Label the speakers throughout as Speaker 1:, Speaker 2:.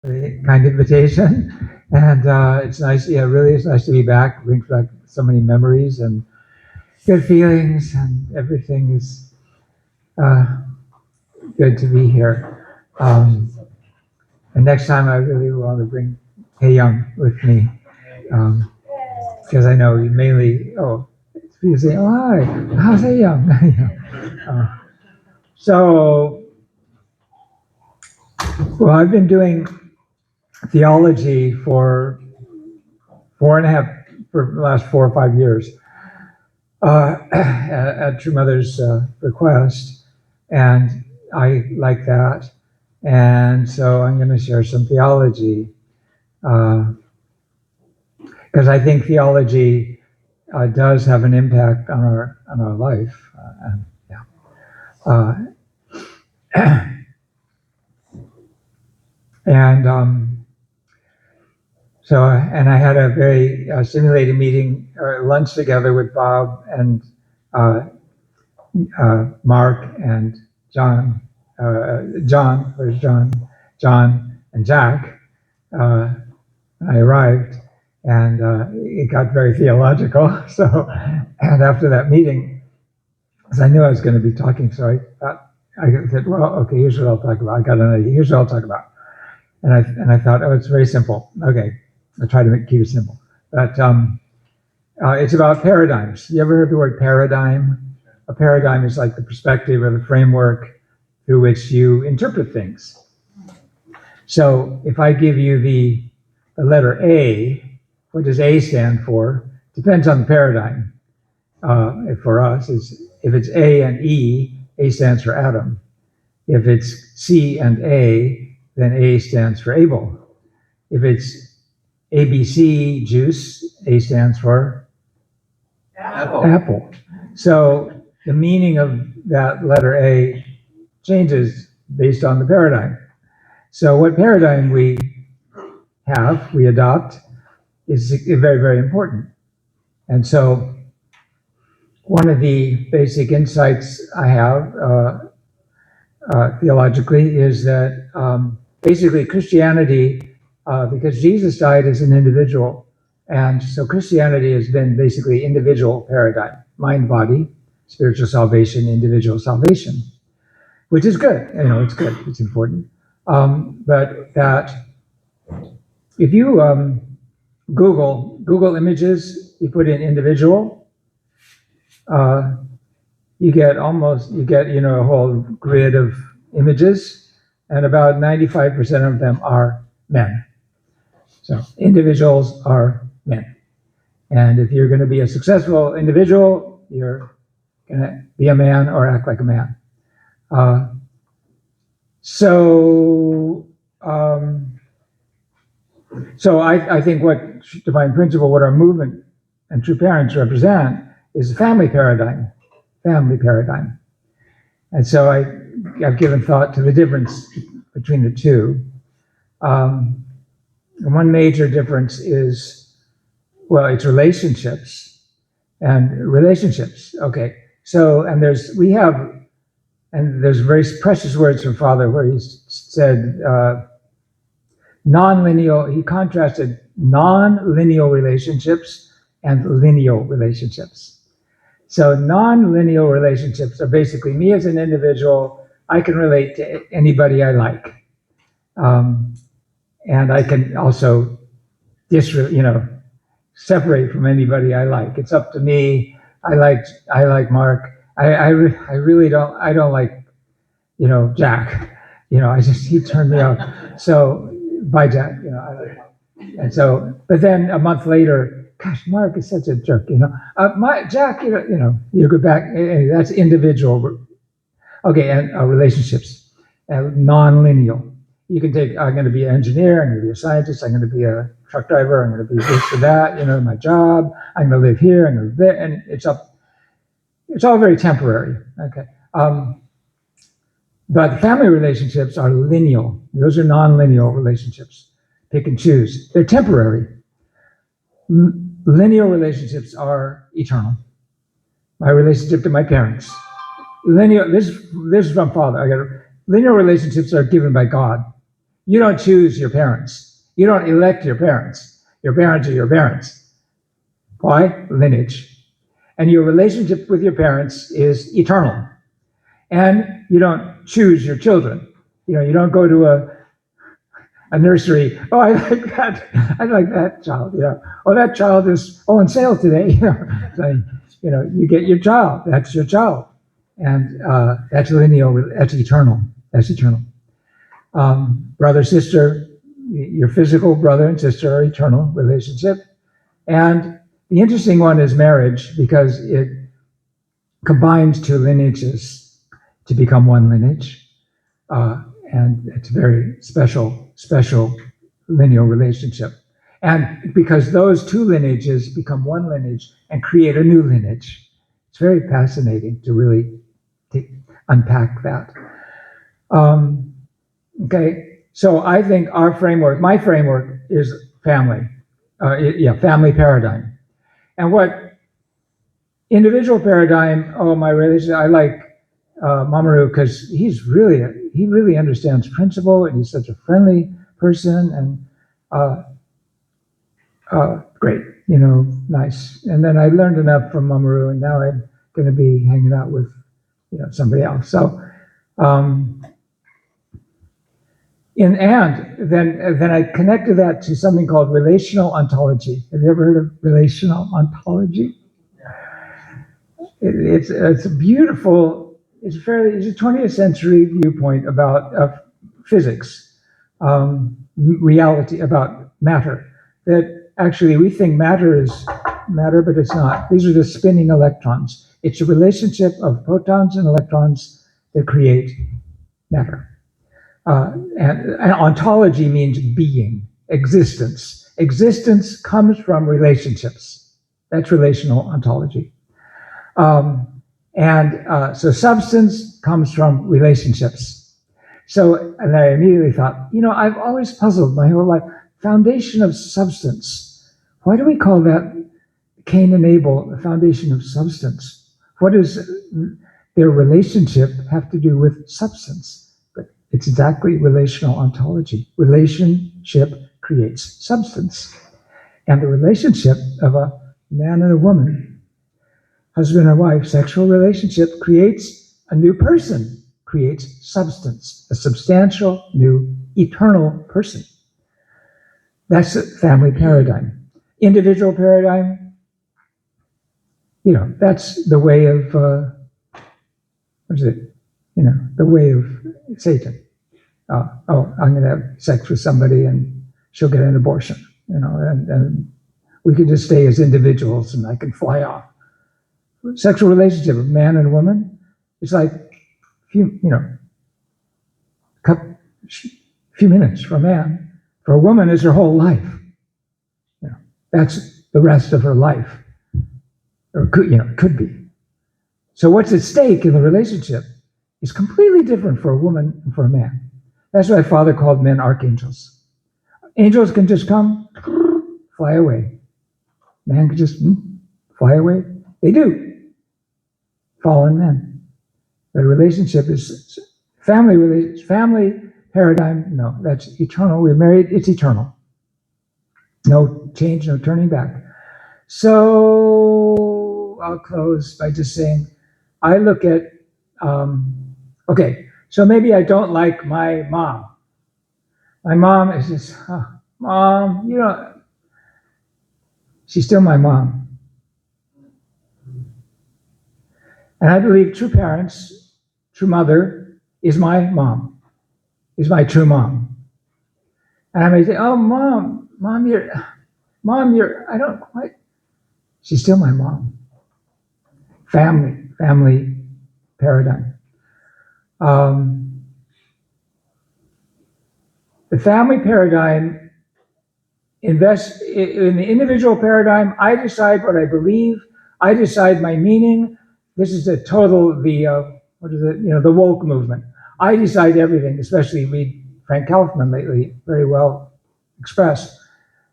Speaker 1: The kind invitation, and it's nice. Yeah, really, it's nice to be back. It brings back so many memories and good feelings, and everything is good to be here. And next time, I really want to bring Hey Young with me, because I know you mainly. Oh, you say, "Oh hi, how's Hey Young?" So, well, I've been doing theology for the last 4 or 5 years. At True Mother's request, and I like that. And so I'm going to share some theology because I think theology does have an impact on our life. And I had a very stimulating meeting or lunch together with Bob and Mark and John, where's John? John and Jack. I arrived, and it got very theological. So, and after that meeting, because I knew I was going to be talking, so I said, well, okay, here's what I'll talk about. I got an idea. Here's what I'll talk about. And I thought, oh, it's very simple. Okay, I'll try to keep it simple. But it's about paradigms. You ever heard the word paradigm? A paradigm is like the perspective or the framework through which you interpret things. So if I give you the letter A, what does A stand for? Depends on the paradigm. For us, if it's A and E, A stands for Adam. If it's C and A, then A stands for Abel. If it's ABC, juice, A stands for Apple. So the meaning of that letter A changes based on the paradigm. So what paradigm we adopt, is very, very important. And so one of the basic insights I have theologically is that basically Christianity, because Jesus died as an individual, and so Christianity has been basically individual paradigm, mind, body, spiritual salvation, individual salvation, which is good. It's good. It's important. But that if you Google images, you put in individual, you get a whole grid of images, and about 95% of them are men. So individuals are men. And if you're going to be a successful individual, you're going to be a man or act like a man. So I think what divine principle, what our movement and true parents represent, is a family paradigm. And so I've given thought to the difference between the two. And one major difference is, well, it's relationships. Okay. So, and there's very precious words from Father where he said, he contrasted non-lineal relationships and lineal relationships. So non-lineal relationships are basically me as an individual. I can relate to anybody I like. And I can also separate from anybody I like. It's up to me. I like Mark. I really don't like, Jack. He turned me off. So bye, Jack. And so, but then a month later, gosh, Mark is such a jerk. Jack. You go back. That's individual. Okay, and relationships, non-lineal. You can take. I'm going to be an engineer. I'm going to be a scientist. I'm going to be a truck driver. I'm going to be this or that. My job. I'm going to live here. I'm going to live there, and it's all very temporary. Okay. But family relationships are lineal. Those are non-lineal relationships. Pick and choose. They're temporary. Lineal relationships are eternal. My relationship to my parents. This is from Father. Lineal relationships are given by God. You don't choose your parents. You don't elect your parents. Your parents are your parents. Why? Lineage. And your relationship with your parents is eternal. And you don't choose your children. You don't go to a nursery. Oh, I like that. I like that child. Oh, that child is on sale today. So, you get your child. That's your child, and that's lineal. That's eternal. That's eternal. Brother, sister, your physical brother and sister are eternal relationship, and the interesting one is marriage because it combines two lineages to become one lineage. And it's a very special lineal relationship. And because those two lineages become one lineage and create a new lineage, it's very fascinating to really unpack that. Okay, so I think my framework is family. Family paradigm. And what individual paradigm, my religion, I like Mamoru because he really understands principle, and he's such a friendly person, and great, nice. And then I learned enough from Mamoru, and now I'm going to be hanging out with somebody else. So and then I connected that to something called relational ontology. Have you ever heard of relational ontology? It's a beautiful. It's a 20th century viewpoint about physics, reality, about matter. That actually we think matter is matter, but it's not. These are just spinning electrons. It's a relationship of protons and electrons that create matter. And ontology means being, existence. Existence comes from relationships. That's relational ontology. So substance comes from relationships. And I immediately thought, I've always puzzled my whole life. Foundation of substance. Why do we call that Cain and Abel the foundation of substance? What does their relationship have to do with substance? But it's exactly relational ontology. Relationship creates substance. And the relationship of a man and a woman, husband and wife, sexual relationship creates a new person, creates substance, a substantial, new, eternal person. That's the family paradigm. Individual paradigm, that's the way of, the way of Satan. I'm going to have sex with somebody and she'll get an abortion, and we can just stay as individuals and I can fly off. Sexual relationship of man and woman, it's like few minutes for a man. For a woman, is her whole life. That's the rest of her life, or could be. So what's at stake in the relationship is completely different for a woman and for a man. That's why Father called men archangels. Angels can just come, fly away. Man can just fly away. They do. Fallen men. The relationship is family paradigm. No, that's eternal. We're married. It's eternal. No change, no turning back. So I'll close by just saying, I look at, so maybe I don't like my mom. My mom is just, Mom, she's still my mom. And I believe true parents, true mother, is my mom, is my true mom. And I may say, oh, Mom, I don't quite. She's still my mom. Family paradigm. The family paradigm invests in the individual paradigm. I decide what I believe. I decide my meaning. This is the woke movement. I decide everything, especially read Frank Kaufman lately, very well expressed.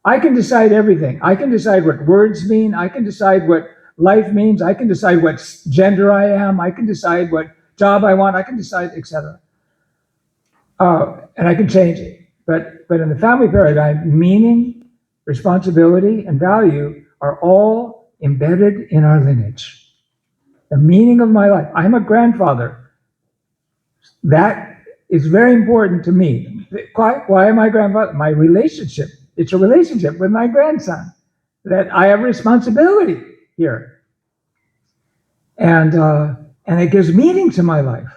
Speaker 1: I can decide everything. I can decide what words mean. I can decide what life means. I can decide what gender I am. I can decide what job I want. I can decide, etc. And I can change it. But in the family paradigm, meaning, responsibility, and value are all embedded in our lineage. The meaning of my life. I'm a grandfather. That is very important to me. Why am I grandfather? My relationship. It's a relationship with my grandson. That I have responsibility here. And it gives meaning to my life.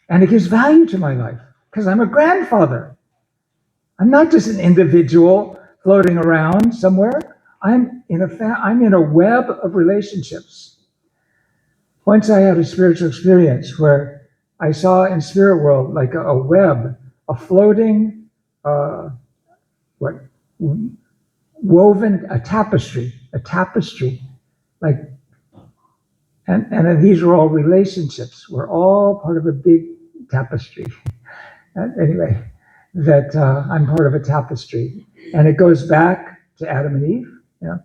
Speaker 1: And it gives value to my life. Because I'm a grandfather. I'm not just an individual floating around somewhere. I'm in a web of relationships. Once I had a spiritual experience where I saw in spirit world like a web, a floating, woven, a tapestry, like, and these were all relationships. We're all part of a big tapestry. Anyway, that I'm part of a tapestry, and it goes back to Adam and Eve, you know.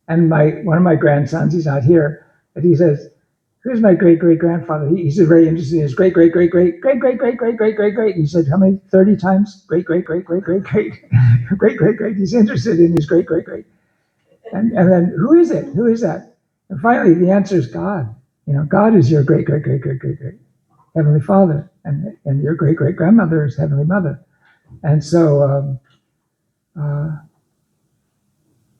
Speaker 1: And one of my grandsons, he's not here, but he says, "Who's my great great grandfather?" He's very interested in his great great great great great great great great great great great. He said, "How many? 30 times? Great great great great great great great great great." He's interested in his great great great, and then who is it? Who is that? And finally, the answer is God. You know, God is your great great great great great great Heavenly Father, and your great great grandmother is Heavenly Mother. And so,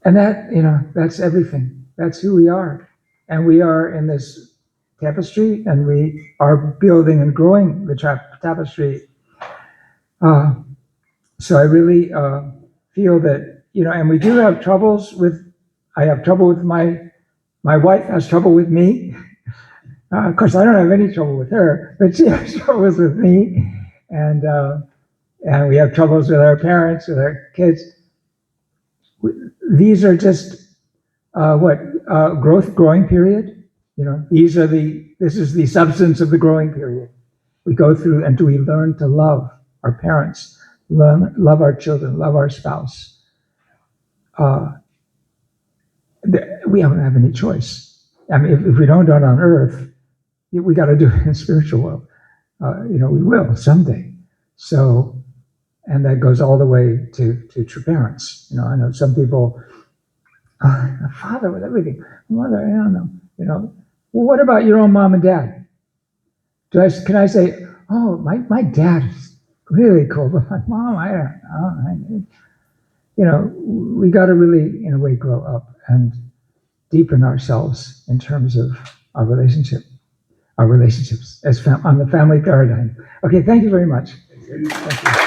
Speaker 1: and that, you know, that's everything. That's who we are. And we are in this tapestry, and we are building and growing the tapestry. So I really feel that, you know, and we do have troubles with, I have trouble with my wife has trouble with me. Of course, I don't have any trouble with her, but she has troubles with me. And we have troubles with our parents, with our kids. These are just growing period. You know, this is the substance of the growing period. We go through, and do we learn to love our parents, love our children, love our spouse? We don't have any choice. I mean, if we don't do it on earth, we got to do it in the spiritual world. You know, we will someday. So, and that goes all the way to true parents. You know, I know some people, a father with everything, mother, I don't know. You know, well, what about your own mom and dad? Can I say, oh, my dad is really cool, but my mom, I don't know. You know, we got to really, in a way, grow up and deepen ourselves in terms of our relationships as on the family paradigm. Okay, thank you very much. Thank you.